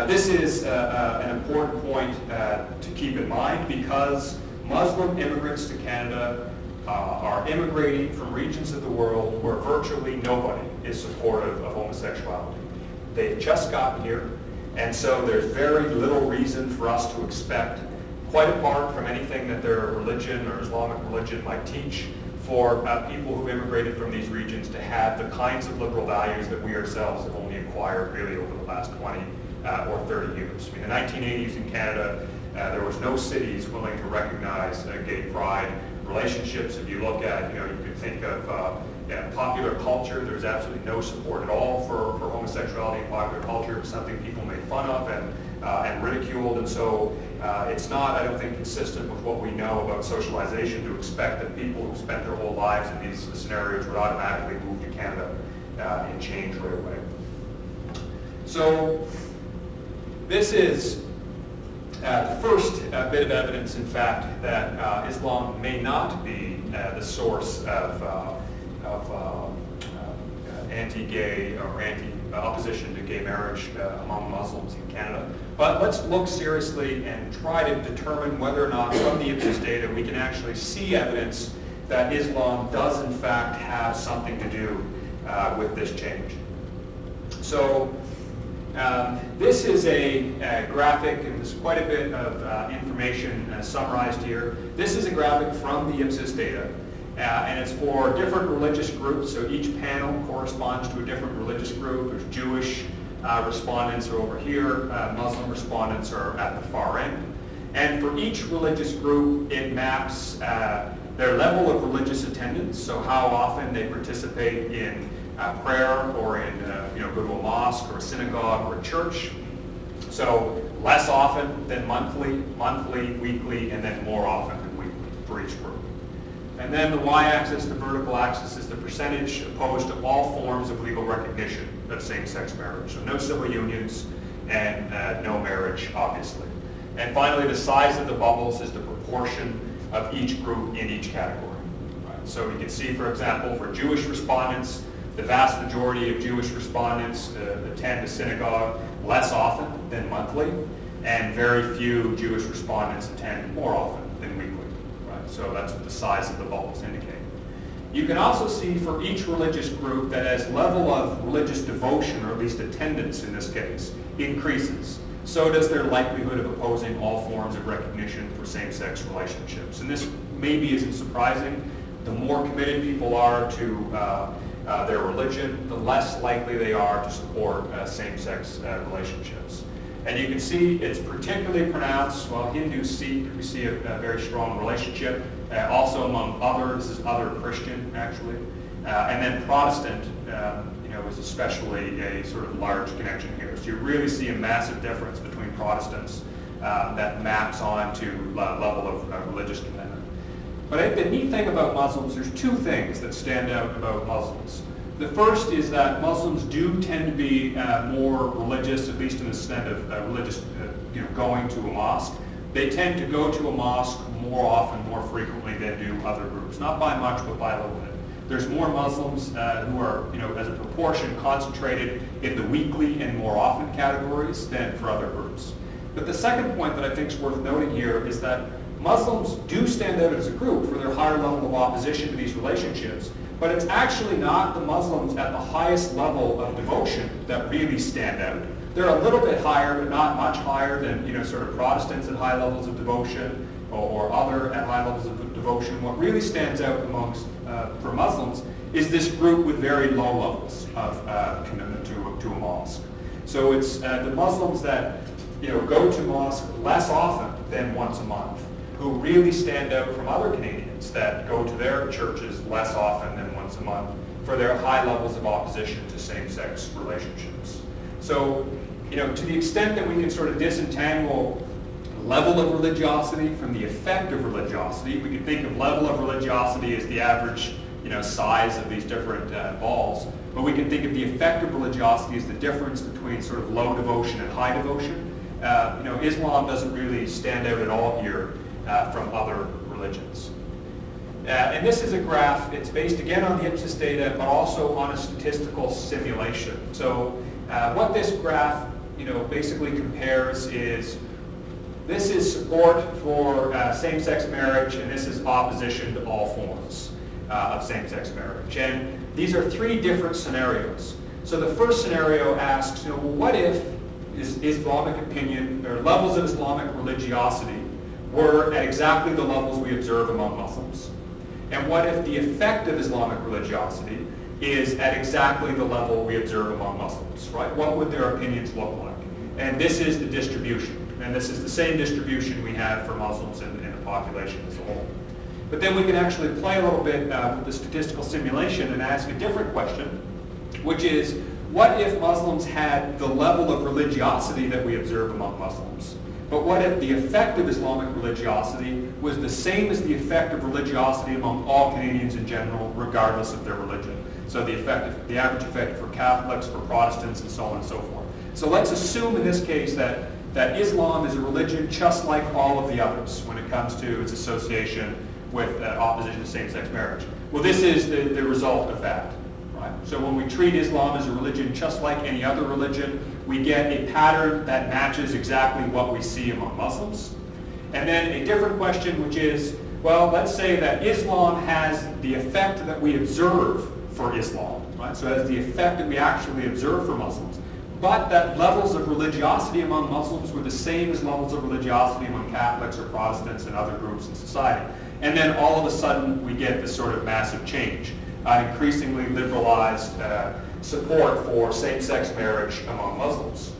this is an important point to keep in mind, because Muslim immigrants to Canada are immigrating from regions of the world where virtually nobody is supportive of homosexuality. They've just gotten here, and so there's very little reason for us to expect, quite apart from anything that their religion or Islamic religion might teach, for people who immigrated from these regions to have the kinds of liberal values that we ourselves have only acquired really over the last 20 or 30 years. In the 1980s in Canada, there was no cities willing to recognize gay pride relationships. If you look at, you could think of popular culture. There's absolutely no support at all for homosexuality in popular culture. It's something people made fun of and ridiculed, and so it's not, I don't think, consistent with what we know about socialization to expect that people who spent their whole lives in these scenarios would automatically move to Canada and change right away. So this is the first bit of evidence, in fact, that Islam may not be the source of anti-gay or opposition to gay marriage among Muslims in Canada. But let's look seriously and try to determine whether or not from the Ipsos data we can actually see evidence that Islam does in fact have something to do with this change. So this is a graphic, and there's quite a bit of information summarized here. This is a graphic from the Ipsos data, and it's for different religious groups. So each panel corresponds to a different religious group. There's Jewish respondents are over here. Muslim respondents are at the far end. And for each religious group, it maps their level of religious attendance, so how often they participate in prayer, or in go to a mosque or a synagogue or a church. So less often than monthly, weekly, and then more often than weekly for each group. And then the y-axis, the vertical axis, is the percentage opposed to all forms of legal recognition of same-sex marriage. So no civil unions and no marriage, obviously. And finally, the size of the bubbles is the proportion of each group in each category. Right? So you can see, for example, for Jewish respondents, the vast majority of Jewish respondents attend a synagogue less often than monthly, and very few Jewish respondents attend more often than weekly. Right? So that's what the size of the bubbles indicate. You can also see for each religious group that as level of religious devotion, or at least attendance in this case, increases, so does their likelihood of opposing all forms of recognition for same-sex relationships. And this maybe isn't surprising. The more committed people are to their religion, the less likely they are to support same-sex relationships. And you can see it's particularly pronounced, well, Hindu, Sikh, we see a very strong relationship. Also among other, this is other Christian, actually. And then Protestant, is especially a sort of large connection here. So you really see a massive difference between Protestants that maps on to level of religious commitment. But I think the neat thing about Muslims, there's two things that stand out about Muslims. The first is that Muslims do tend to be more religious, at least in the sense of religious, going to a mosque. They tend to go to a mosque more often, more frequently than do other groups. Not by much, but by a little bit. There's more Muslims who are, as a proportion, concentrated in the weekly and more often categories than for other groups. But the second point that I think is worth noting here is that Muslims do stand out as a group for their higher level of opposition to these relationships, but it's actually not the Muslims at the highest level of devotion that really stand out. They're a little bit higher, but not much higher than sort of Protestants at high levels of devotion or other at high levels of devotion. What really stands out amongst for Muslims is this group with very low levels of commitment to a mosque. So it's the Muslims that go to mosque less often than once a month, who really stand out from other Canadians that go to their churches less often than once a month for their high levels of opposition to same-sex relationships. So, to the extent that we can sort of disentangle level of religiosity from the effect of religiosity, we can think of level of religiosity as the average, size of these different balls. But we can think of the effect of religiosity as the difference between sort of low devotion and high devotion. Islam doesn't really stand out at all here from other religions. And this is a graph. It's based again on the Ipsos data, but also on a statistical simulation. So what this graph, basically compares is this is support for same-sex marriage, and this is opposition to all forms of same-sex marriage. And these are three different scenarios. So the first scenario asks, what if Islamic opinion or levels of Islamic religiosity were at exactly the levels we observe among Muslims? And what if the effect of Islamic religiosity is at exactly the level we observe among Muslims, right? What would their opinions look like? And this is the distribution. And this is the same distribution we have for Muslims in the population as a whole. But then we can actually play a little bit with the statistical simulation and ask a different question, which is, what if Muslims had the level of religiosity that we observe among Muslims? But what if the effect of Islamic religiosity was the same as the effect of religiosity among all Canadians in general, regardless of their religion? So the average effect for Catholics, for Protestants, and so on and so forth. So let's assume in this case that Islam is a religion just like all of the others when it comes to its association with opposition to same-sex marriage. Well, this is the result of that. Right? So when we treat Islam as a religion just like any other religion, we get a pattern that matches exactly what we see among Muslims. And then a different question, which is, well, let's say that Islam has the effect that we observe for Islam. Right? So it has the effect that we actually observe for Muslims. But that levels of religiosity among Muslims were the same as levels of religiosity among Catholics or Protestants and other groups in society. And then all of a sudden we get this sort of massive change, increasingly liberalized support for same-sex marriage among Muslims.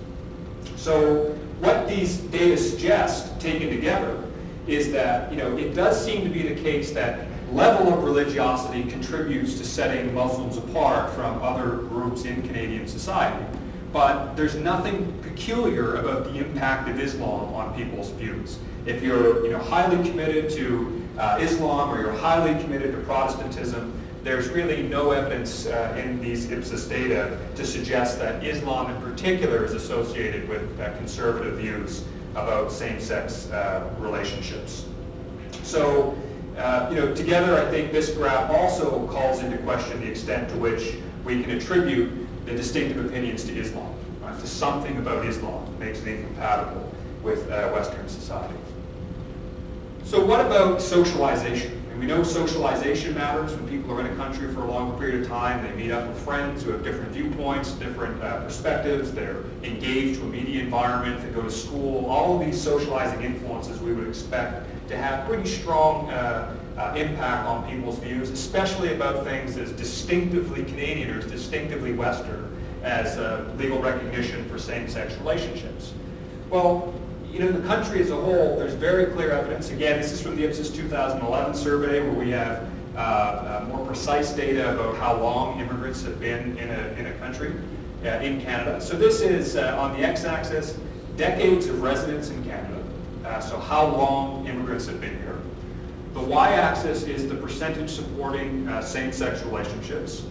So what these data suggest, taken together, is that it does seem to be the case that level of religiosity contributes to setting Muslims apart from other groups in Canadian society. But there's nothing peculiar about the impact of Islam on people's views. If you're highly committed to Islam, or you're highly committed to Protestantism, there's really no evidence in these Ipsos data to suggest that Islam in particular is associated with conservative views about same-sex relationships. So, together I think this graph also calls into question the extent to which we can attribute the distinctive opinions to Islam, right? To something about Islam that makes it incompatible with Western society. So what about socialization? And we know socialization matters when people are in a country for a longer period of time. They meet up with friends who have different viewpoints, different perspectives. They're engaged to a media environment. They go to school. All of these socializing influences we would expect to have pretty strong impact on people's views, especially about things as distinctively Canadian or as distinctively Western as legal recognition for same-sex relationships. Well, the country as a whole, there's very clear evidence. Again, this is from the Ipsos 2011 survey, where we have more precise data about how long immigrants have been in a country, in Canada. So this is, on the x-axis, decades of residence in Canada. So how long immigrants have been here. The y-axis is the percentage supporting same-sex relationships.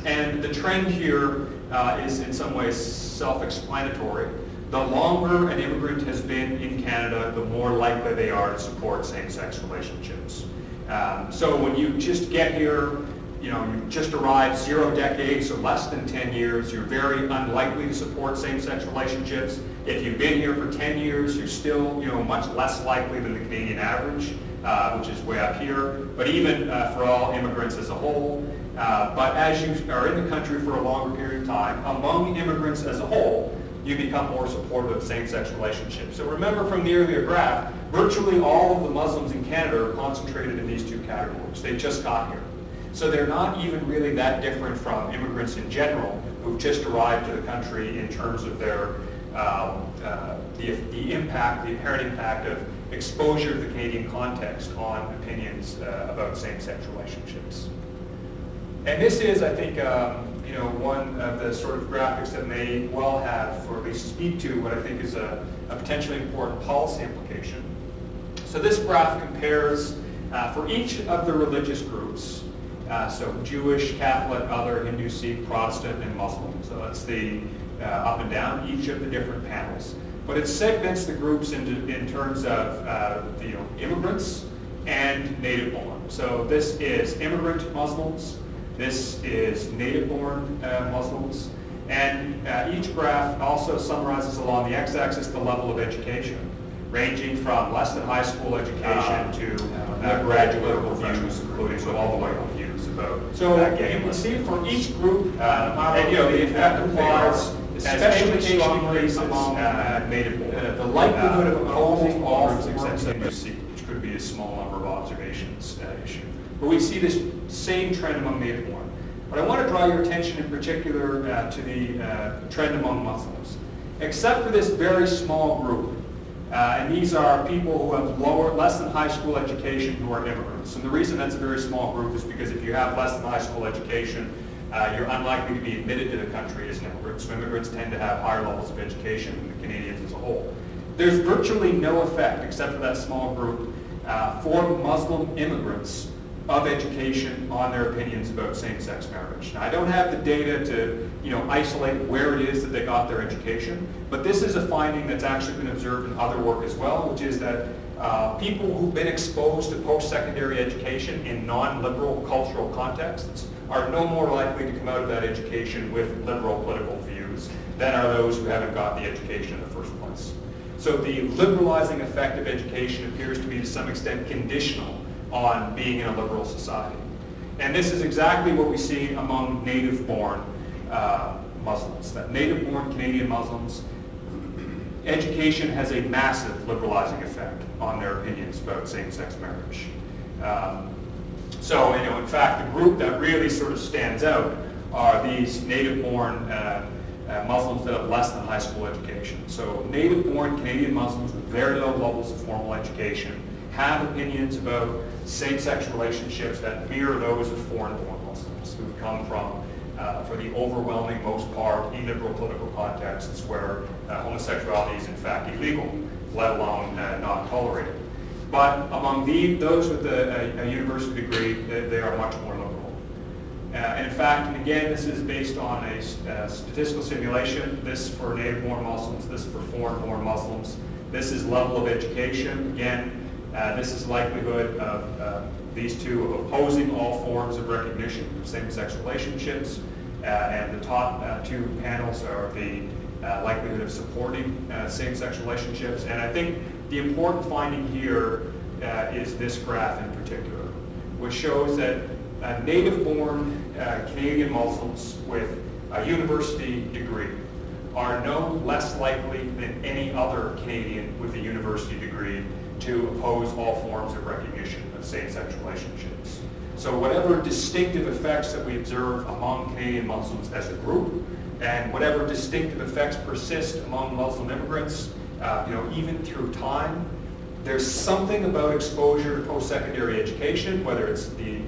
And the trend here is in some ways self-explanatory. The longer an immigrant has been in Canada, the more likely they are to support same-sex relationships. So when you just get here, you just arrived 0 decades, so less than 10 years, you're very unlikely to support same-sex relationships. If you've been here for 10 years, you're still much less likely than the Canadian average, which is way up here. But even for all immigrants as a whole, but as you are in the country for a longer period of time, among immigrants as a whole, you become more supportive of same-sex relationships. So remember from the earlier graph, virtually all of the Muslims in Canada are concentrated in these two categories. They just got here. So they're not even really that different from immigrants in general who've just arrived to the country in terms of their the apparent impact of exposure to the Canadian context on opinions about same-sex relationships. And this is, I think, one of the sort of graphics that may well have, or at least speak to, what I think is a potentially important policy implication. So this graph compares, for each of the religious groups, so Jewish, Catholic, other, Hindu, Sikh, Protestant, and Muslim. So that's the up and down, each of the different panels. But it segments the groups in terms of immigrants and native-born. So this is immigrant Muslims. This is native-born Muslims. And each graph also summarizes along the x-axis the level of education, ranging from less than high school education to graduate views, including all the way up views about. So you can see for each group, the effect applies especially strongly among native-born. The likelihood of opposing all groups except which could be a small number of observations issue. But we see this same trend among native-born. But I want to draw your attention in particular to the trend among Muslims. Except for this very small group, and these are people who have less than high school education who are immigrants. And the reason that's a very small group is because if you have less than high school education, you're unlikely to be admitted to the country as an immigrant. So immigrants tend to have higher levels of education than the Canadians as a whole. There's virtually no effect, except for that small group, for Muslim immigrants of education on their opinions about same-sex marriage. Now, I don't have the data to isolate where it is that they got their education, but this is a finding that's actually been observed in other work as well, which is that people who've been exposed to post-secondary education in non-liberal cultural contexts are no more likely to come out of that education with liberal political views than are those who haven't got the education in the first place. So the liberalizing effect of education appears to be to some extent conditional on being in a liberal society. And this is exactly what we see among native-born Muslims. That native-born Canadian Muslims, education has a massive liberalizing effect on their opinions about same-sex marriage. So, in fact, the group that really sort of stands out are these native-born Muslims that have less than high school education. So native-born Canadian Muslims with very low levels of formal education have opinions about same-sex relationships that mirror those of foreign-born Muslims who've come from, for the overwhelming most part, illiberal political contexts where homosexuality is in fact illegal let alone not tolerated. But among those with a university degree, they are much more liberal. And in fact, and again, this is based on a statistical simulation, this for native-born Muslims, this for foreign-born Muslims. This is level of education. Again, this is likelihood of these two opposing all forms of recognition of same-sex relationships. And the top two panels are the likelihood of supporting same-sex relationships. And I think the important finding here is this graph in particular, which shows that native-born Canadian Muslims with a university degree are no less likely than any other Canadian with a university degree to oppose all forms of recognition of same-sex relationships. So whatever distinctive effects that we observe among Canadian Muslims as a group, and whatever distinctive effects persist among Muslim immigrants, even through time, there's something about exposure to post-secondary education, whether it's the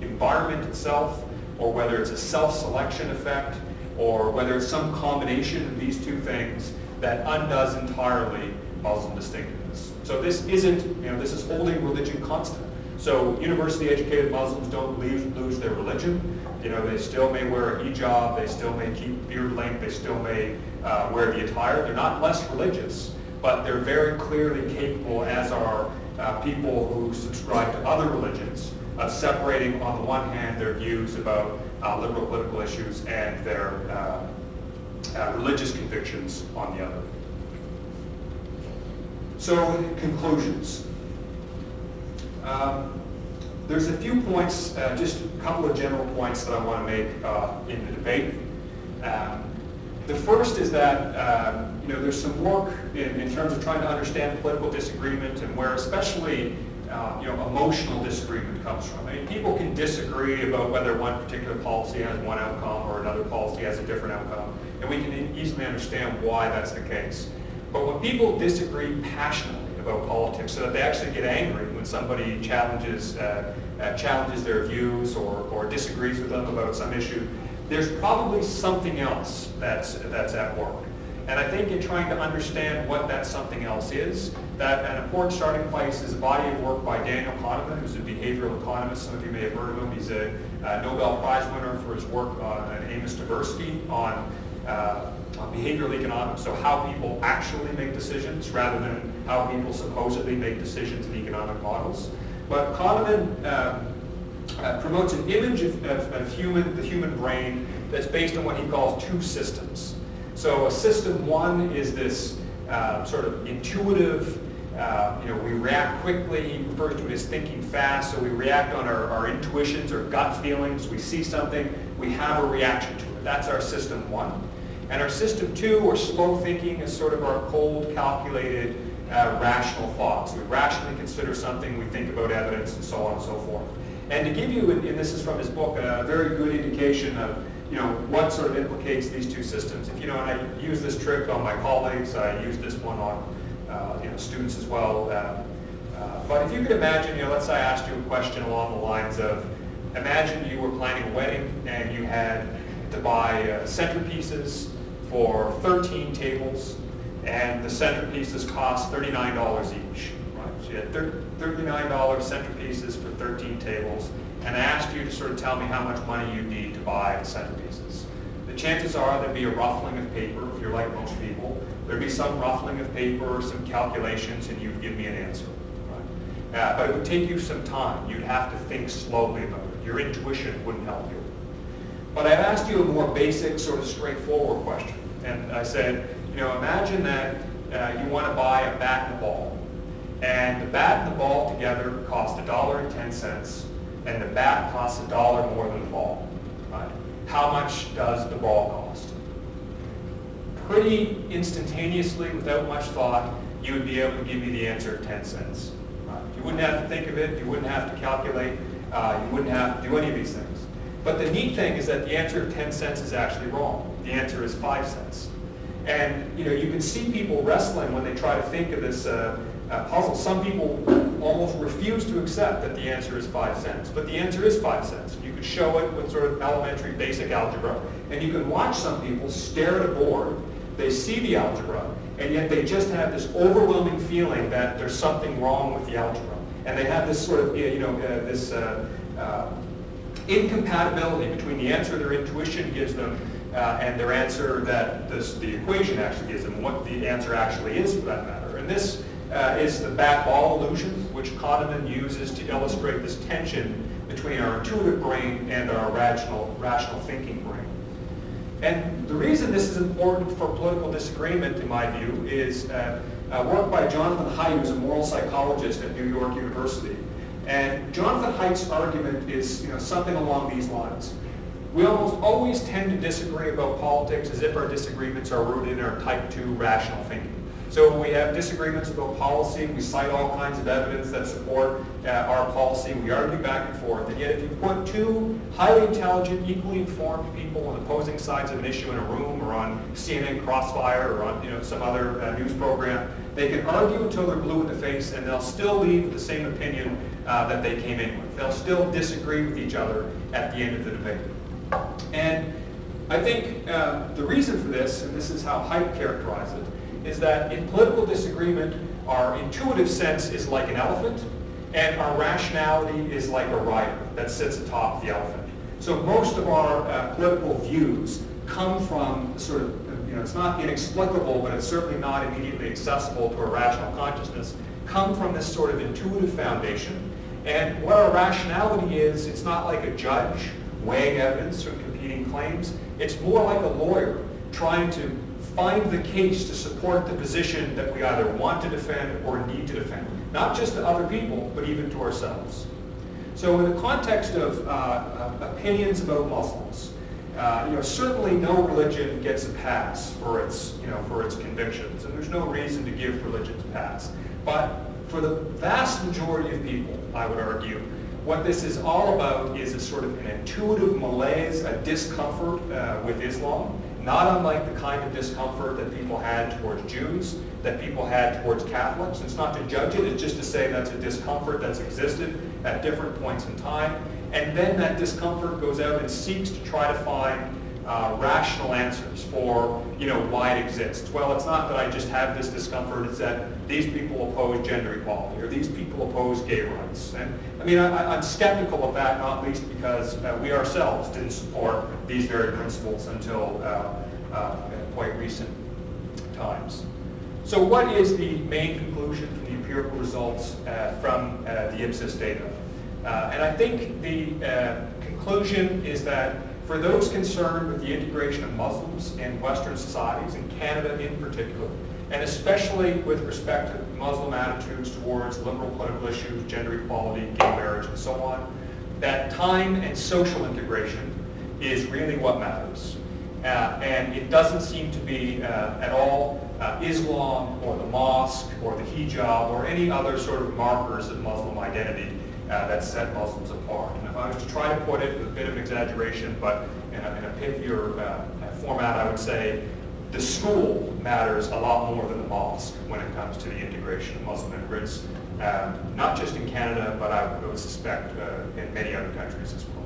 environment itself, or whether it's a self-selection effect, or whether it's some combination of these two things that undoes entirely Muslim distinctiveness. So this isn't, this is holding religion constant. So university-educated Muslims don't lose their religion. They still may wear a hijab, they still may keep beard length, they still may wear the attire. They're not less religious, but they're very clearly capable, as are people who subscribe to other religions, of separating, on the one hand, their views about liberal political issues and their religious convictions on the other. So, conclusions. There's a few points, just a couple of general points that I want to make in the debate. The first is that there's some work in terms of trying to understand political disagreement and where especially emotional disagreement comes from. I mean, people can disagree about whether one particular policy has one outcome or another policy has a different outcome, and we can easily understand why that's the case. But when people disagree passionately about politics, so that they actually get angry when somebody challenges their views or disagrees with them about some issue, there's probably something else that's at work. And I think in trying to understand what that something else is, that an important starting place is a body of work by Daniel Kahneman, who's a behavioral economist. Some of you may have heard of him. He's a Nobel Prize winner for his work on Amos Tversky on behavioral economics, so how people actually make decisions rather than how people supposedly make decisions in economic models. But Kahneman promotes an image of the human brain that's based on what he calls two systems. So a system one is this sort of intuitive, we react quickly. He refers to it as thinking fast, so we react on our intuitions or gut feelings. We see something, we have a reaction to it. That's our system one. And our system two, or slow thinking, is sort of our cold, calculated, rational thoughts. We rationally consider something, we think about evidence, and so on and so forth. And to give you, and this is from his book, a very good indication of what sort of implicates these two systems. And I use this trick on my colleagues. I use this one on students as well. But if you could imagine, let's say I asked you a question along the lines of, imagine you were planning a wedding and you had to buy centerpieces for 13 tables, and the centerpieces cost $39 each. Right? So you had $39 centerpieces for 13 tables, and I asked you to sort of tell me how much money you need to buy the centerpieces. The chances are there'd be a ruffling of paper, if you're like most people. There'd be some ruffling of paper, some calculations, and you'd give me an answer. Right? But it would take you some time. You'd have to think slowly about it. Your intuition wouldn't help you. But I've asked you a more basic, sort of straightforward question. And I said, imagine that you want to buy a bat and a ball. And the bat and the ball together cost $1.10, and the bat costs $1 more than the ball. Right? How much does the ball cost? Pretty instantaneously, without much thought, you would be able to give me the answer of 10 cents. Right? You wouldn't have to think of it. You wouldn't have to calculate. You wouldn't have to do any of these things. But the neat thing is that the answer of 10 cents is actually wrong. The answer is 5 cents. And you can see people wrestling when they try to think of this puzzle. Some people almost refuse to accept that the answer is 5 cents. But the answer is 5 cents. You could show it with sort of elementary basic algebra. And you can watch some people stare at a board they see the algebra, and yet they just have this overwhelming feeling that there's something wrong with the algebra. And they have this sort of, incompatibility between the answer their intuition gives them and their answer that the equation actually gives them, what the answer actually is for that matter. And this is the bat ball illusion, which Kahneman uses to illustrate this tension between our intuitive brain and our rational thinking brain. And the reason this is important for political disagreement, in my view, is work by Jonathan Haidt, who's a moral psychologist at New York University. And Jonathan Haidt's argument is something along these lines. We almost always tend to disagree about politics as if our disagreements are rooted in our type 2 rational thinking. So when we have disagreements about policy, we cite all kinds of evidence that support our policy, we argue back and forth, and yet if you put two highly intelligent, equally informed people on opposing sides of an issue in a room or on CNN Crossfire or on some other news program, they can argue until they're blue in the face and they'll still leave with the same opinion that they came in with. They'll still disagree with each other at the end of the debate. And I think the reason for this, and this is how Haidt characterized it, is that in political disagreement, our intuitive sense is like an elephant, and our rationality is like a rider that sits atop the elephant. So most of our political views come from sort of, it's not inexplicable, but it's certainly not immediately accessible to a rational consciousness, come from this sort of intuitive foundation. And what our rationality is, it's not like a judge weighing evidence from competing claims. It's more like a lawyer trying to find the case to support the position that we either want to defend or need to defend, not just to other people, but even to ourselves. So in the context of opinions about Muslims, certainly no religion gets a pass for its convictions, and there's no reason to give religions a pass. But for the vast majority of people, I would argue, what this is all about is a sort of an intuitive malaise, a discomfort with Islam, not unlike the kind of discomfort that people had towards Jews, that people had towards Catholics. It's not to judge it, it's just to say that's a discomfort that's existed at different points in time. And then that discomfort goes out and seeks to try to find rational answers for why it exists. Well, it's not that I just have this discomfort, it's that these people oppose gender equality, or these people oppose gay rights. And I mean, I'm skeptical of that, not least because we ourselves didn't support these very principles until quite recent times. So what is the main conclusion from the empirical results from the Ipsos data? And I think the conclusion is that for those concerned with the integration of Muslims in Western societies, in Canada in particular, and especially with respect to Muslim attitudes towards liberal political issues, gender equality, gay marriage, and so on, that time and social integration is really what matters. And it doesn't seem to be at all Islam or the mosque or the hijab or any other sort of markers of Muslim identity that set Muslims apart. And if I was to try to put it with a bit of exaggeration, but in a pithier format, I would say the school matters a lot more than the mosque when it comes to the integration of Muslim immigrants, not just in Canada, but I would suspect in many other countries as well.